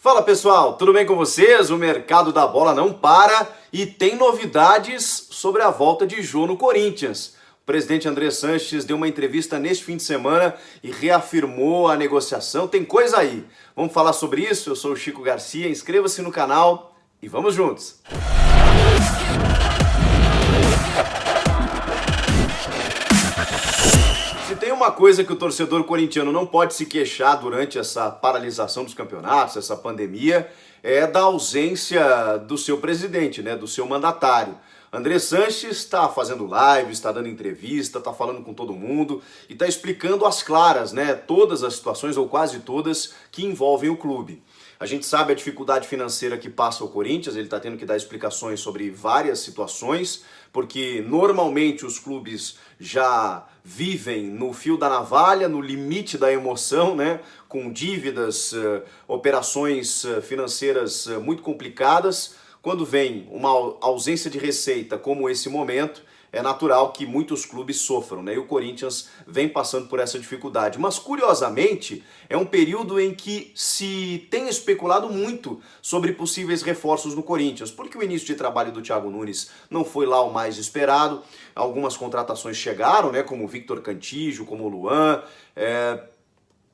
Fala pessoal, tudo bem com vocês? O mercado da bola não para e tem novidades sobre a volta de Jô no Corinthians. O presidente André Sanches deu uma entrevista neste fim de semana e reafirmou a negociação. Tem coisa aí. Vamos falar sobre isso? Eu sou o Chico Garcia, inscreva-se no canal e vamos juntos! Se tem uma coisa que o torcedor corintiano não pode se queixar durante essa paralisação dos campeonatos, essa pandemia, é da ausência do seu presidente, né, do seu mandatário. André Sanches está fazendo live, está dando entrevista, está falando com todo mundo e está explicando às claras, né, todas as situações, ou quase todas, que envolvem o clube. A gente sabe a dificuldade financeira que passa o Corinthians, ele está tendo que dar explicações sobre várias situações, porque normalmente os clubes já vivem no fio da navalha, no limite da emoção, né? Com dívidas, operações financeiras muito complicadas. Quando vem uma ausência de receita como esse momento, é natural que muitos clubes sofram, né? E o Corinthians vem passando por essa dificuldade. Mas, curiosamente, é um período em que se tem especulado muito sobre possíveis reforços no Corinthians, porque o início de trabalho do Thiago Nunes não foi lá o mais esperado. Algumas contratações chegaram, né? Como o Victor Cantillo, como o Luan,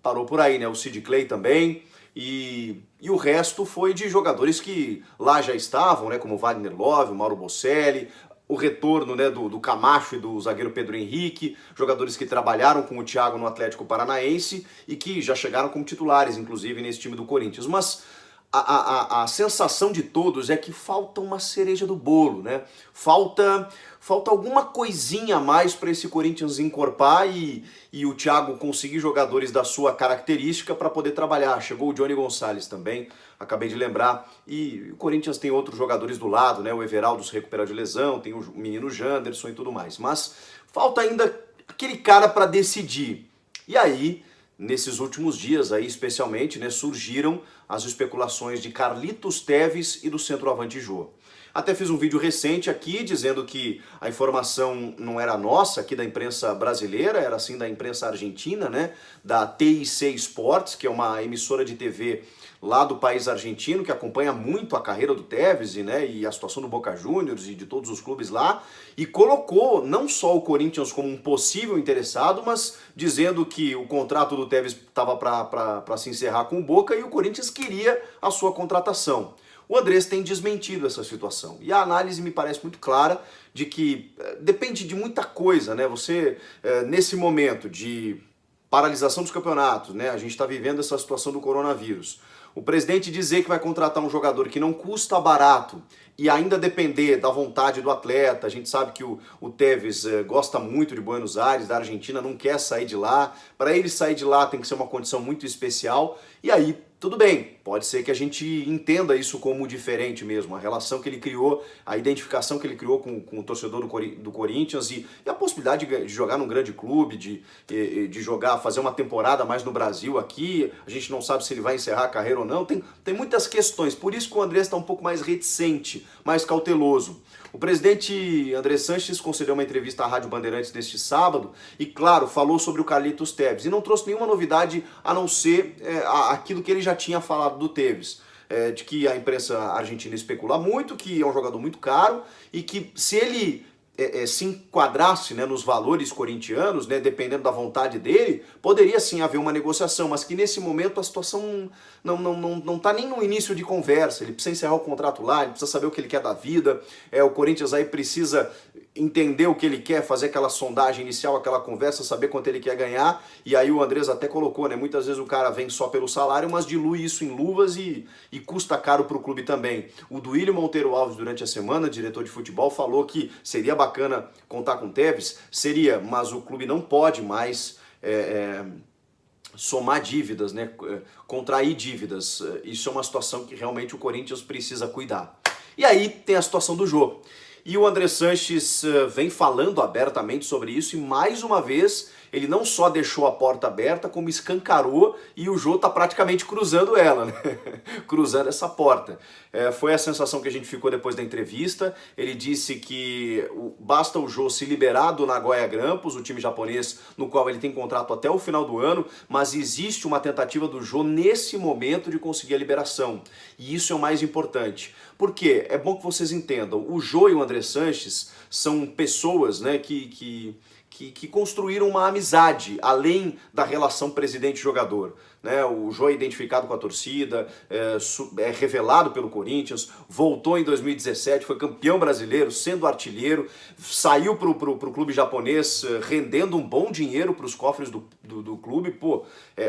parou por aí, né? O Sid Clay também. E o resto foi de jogadores que lá já estavam, né? Como o Wagner Love, o Mauro Bocelli, o retorno, né, do Camacho e do zagueiro Pedro Henrique, jogadores que trabalharam com o Thiago no Atlético Paranaense e que já chegaram como titulares, inclusive, nesse time do Corinthians. Mas a sensação de todos é que falta uma cereja do bolo, né? Falta alguma coisinha a mais para esse Corinthians encorpar e o Thiago conseguir jogadores da sua característica para poder trabalhar. Chegou o Johnny Gonçalves também, acabei de lembrar. E o Corinthians tem outros jogadores do lado, né? O Everaldo se recupera de lesão, tem o menino Janderson e tudo mais. Mas falta ainda aquele cara para decidir. E aí, nesses últimos dias aí, especialmente, né, surgiram as especulações de Carlitos Tevez e do centroavante Jô. Até fiz um vídeo recente aqui dizendo que a informação não era nossa, aqui da imprensa brasileira, era sim da imprensa argentina, né, da TIC Sports, que é uma emissora de TV lá do país argentino, que acompanha muito a carreira do Tevez, né, e a situação do Boca Juniors e de todos os clubes lá, e colocou não só o Corinthians como um possível interessado, mas dizendo que o contrato do Tevez estava para se encerrar com o Boca e o Corinthians queria a sua contratação. O Andrés tem desmentido essa situação. E a análise me parece muito clara de que depende de muita coisa, né? Você, nesse momento de paralisação dos campeonatos, né? A gente está vivendo essa situação do coronavírus. O presidente dizer que vai contratar um jogador que não custa barato e ainda depender da vontade do atleta. A gente sabe que o Tevez gosta muito de Buenos Aires, da Argentina, não quer sair de lá. Para ele sair de lá tem que ser uma condição muito especial. E aí, tudo bem, pode ser que a gente entenda isso como diferente mesmo, a relação que ele criou, a identificação que ele criou com o torcedor do Corinthians e a possibilidade de jogar num grande clube, de jogar, fazer uma temporada mais no Brasil aqui. A gente não sabe se ele vai encerrar a carreira ou não, tem muitas questões, por isso que o André está um pouco mais reticente, mais cauteloso. O presidente André Sanches concedeu uma entrevista à Rádio Bandeirantes neste sábado e, claro, falou sobre o Carlitos Tevez e não trouxe nenhuma novidade a não ser aquilo que ele já tinha falado do Tevez. De que a imprensa argentina especula muito, que é um jogador muito caro e que se ele se enquadrasse, né, nos valores corintianos, né, dependendo da vontade dele, poderia sim haver uma negociação, mas que nesse momento a situação não está nem no início de conversa. Ele precisa encerrar o contrato lá, ele precisa saber o que ele quer da vida, o Corinthians aí precisa entender o que ele quer, fazer aquela sondagem inicial, aquela conversa, saber quanto ele quer ganhar, e aí o Andrés até colocou, né, muitas vezes o cara vem só pelo salário, mas dilui isso em luvas e custa caro para o clube também. O Duílio Monteiro Alves, durante a semana, diretor de futebol, falou que seria bacana contar com o Tevez, seria, mas o clube não pode mais somar dívidas, né, contrair dívidas. Isso é uma situação que realmente o Corinthians precisa cuidar. E aí tem a situação do Jô. E o André Sanches vem falando abertamente sobre isso e mais uma vez ele não só deixou a porta aberta, como escancarou e o Jô tá praticamente cruzando ela, né? Cruzando essa porta. Foi a sensação que a gente ficou depois da entrevista. Ele disse que basta o Jô se liberar do Nagoya Grampus, o time japonês no qual ele tem contrato até o final do ano, mas existe uma tentativa do Jô nesse momento de conseguir a liberação. E isso é o mais importante. Por quê? É bom que vocês entendam. O Jô e o André Sanches são pessoas, né, que construíram uma amizade, além da relação presidente-jogador. Né? O Jô é identificado com a torcida, é revelado pelo Corinthians, voltou em 2017, foi campeão brasileiro, sendo artilheiro, saiu para o clube japonês rendendo um bom dinheiro para os cofres do clube. Pô,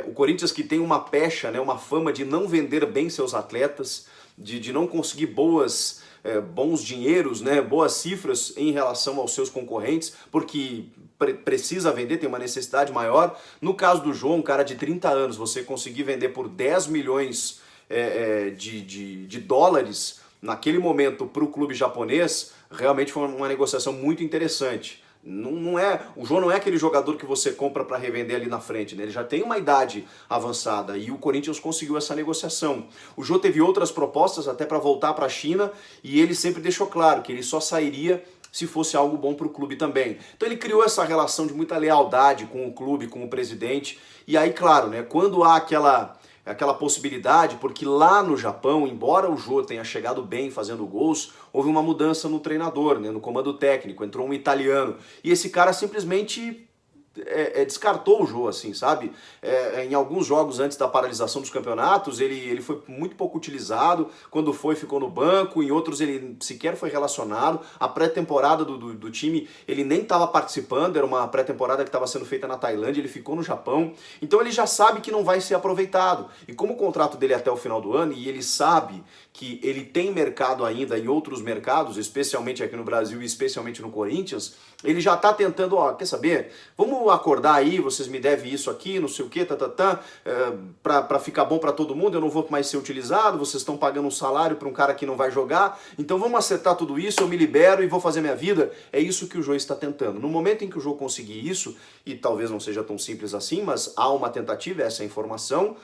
o Corinthians que tem uma pecha, né, uma fama de não vender bem seus atletas, de não conseguir bons dinheiros, né, boas cifras em relação aos seus concorrentes, porque precisa vender, tem uma necessidade maior. No caso do Jô, um cara de 30 anos, você conseguir vender por 10 milhões de dólares naquele momento para o clube japonês, realmente foi uma negociação muito interessante. O Jô não é aquele jogador que você compra para revender ali na frente, né? Ele já tem uma idade avançada e o Corinthians conseguiu essa negociação. O Jô teve outras propostas até para voltar para a China e ele sempre deixou claro que ele só sairia se fosse algo bom para o clube também. Então ele criou essa relação de muita lealdade com o clube, com o presidente. E aí, claro, né, quando há aquela possibilidade, porque lá no Japão, embora o Jô tenha chegado bem fazendo gols, houve uma mudança no treinador, né, no comando técnico, entrou um italiano. E esse cara simplesmente descartou o Jô, assim, sabe? Em alguns jogos antes da paralisação dos campeonatos, ele foi muito pouco utilizado, quando ficou no banco, em outros ele sequer foi relacionado. A pré-temporada do time, ele nem estava participando, era uma pré-temporada que estava sendo feita na Tailândia, ele ficou no Japão, então ele já sabe que não vai ser aproveitado. E como o contrato dele é até o final do ano, e ele sabe que ele tem mercado ainda em outros mercados, especialmente aqui no Brasil e especialmente no Corinthians, ele já está tentando, quer saber? Vamos acordar aí, vocês me devem isso aqui, não sei o que, para ficar bom para todo mundo, eu não vou mais ser utilizado, vocês estão pagando um salário para um cara que não vai jogar, então vamos acertar tudo isso, eu me libero e vou fazer minha vida. É isso que o Jô está tentando. No momento em que o Jô conseguir isso, e talvez não seja tão simples assim, mas há uma tentativa, essa é a informação,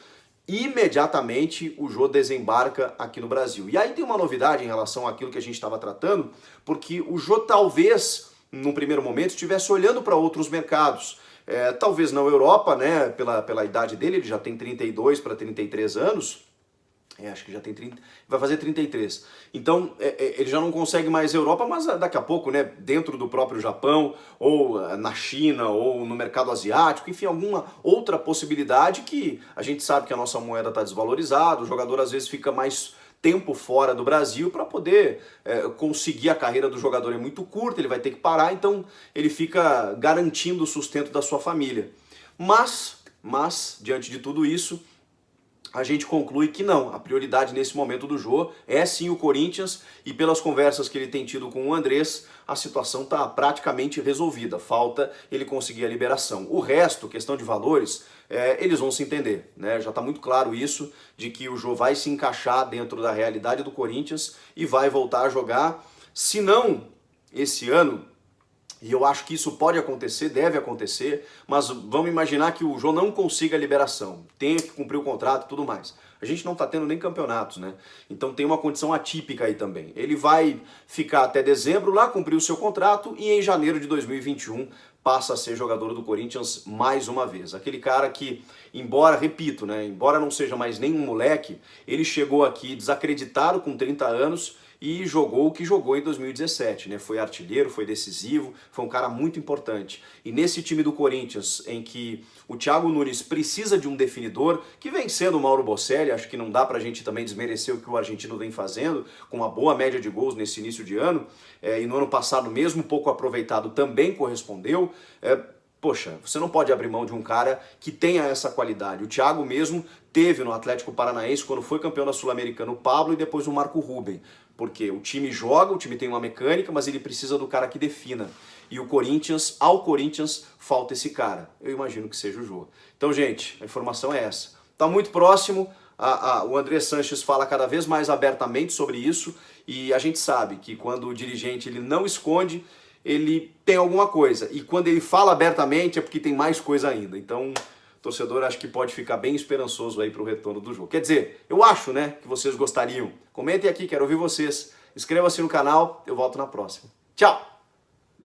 imediatamente o Jô desembarca aqui no Brasil. E aí tem uma novidade em relação àquilo que a gente estava tratando, porque o Jô talvez, num primeiro momento, estivesse olhando para outros mercados. Talvez não Europa, né, pela idade dele, ele já tem 32 para 33 anos, acho que já tem 30, vai fazer 33. Então, ele já não consegue mais Europa, mas daqui a pouco, né, dentro do próprio Japão, ou na China, ou no mercado asiático, enfim, alguma outra possibilidade que a gente sabe que a nossa moeda está desvalorizada, o jogador às vezes fica mais tempo fora do Brasil para poder conseguir a carreira do jogador é muito curta, ele vai ter que parar, então ele fica garantindo o sustento da sua família. Mas diante de tudo isso, a gente conclui que não, a prioridade nesse momento do Jô é sim o Corinthians, e pelas conversas que ele tem tido com o Andrés, a situação está praticamente resolvida, falta ele conseguir a liberação. O resto, questão de valores, eles vão se entender, né? Já está muito claro isso, de que o Jô vai se encaixar dentro da realidade do Corinthians e vai voltar a jogar, se não esse ano. E eu acho que isso pode acontecer, deve acontecer, mas vamos imaginar que o Jô não consiga a liberação, tenha que cumprir o contrato e tudo mais. A gente não está tendo nem campeonatos, né? Então tem uma condição atípica aí também. Ele vai ficar até dezembro lá, cumprir o seu contrato e em janeiro de 2021 passa a ser jogador do Corinthians mais uma vez. Aquele cara que, embora, repito, né, embora não seja mais nenhum moleque, ele chegou aqui desacreditado com 30 anos e jogou o que jogou em 2017, né? Foi artilheiro, foi decisivo, foi um cara muito importante. E nesse time do Corinthians, em que o Thiago Nunes precisa de um definidor, que vem sendo o Mauro Bocelli, acho que não dá pra gente também desmerecer o que o argentino vem fazendo, com uma boa média de gols nesse início de ano, e no ano passado, mesmo pouco aproveitado, também correspondeu. Poxa, você não pode abrir mão de um cara que tenha essa qualidade. O Thiago mesmo teve no Atlético Paranaense, quando foi campeão da Sul-Americana, o Pablo e depois o Marco Ruben. Porque o time joga, o time tem uma mecânica, mas ele precisa do cara que defina. E ao Corinthians falta esse cara. Eu imagino que seja o Jô. Então, gente, a informação é essa. Tá muito próximo, o André Sanches fala cada vez mais abertamente sobre isso, e a gente sabe que quando o dirigente ele não esconde, ele tem alguma coisa. E quando ele fala abertamente é porque tem mais coisa ainda. Então, o torcedor acho que pode ficar bem esperançoso aí para o retorno do jogo. Quer dizer, eu acho, né, que vocês gostariam. Comentem aqui, quero ouvir vocês. Inscreva-se no canal, eu volto na próxima. Tchau!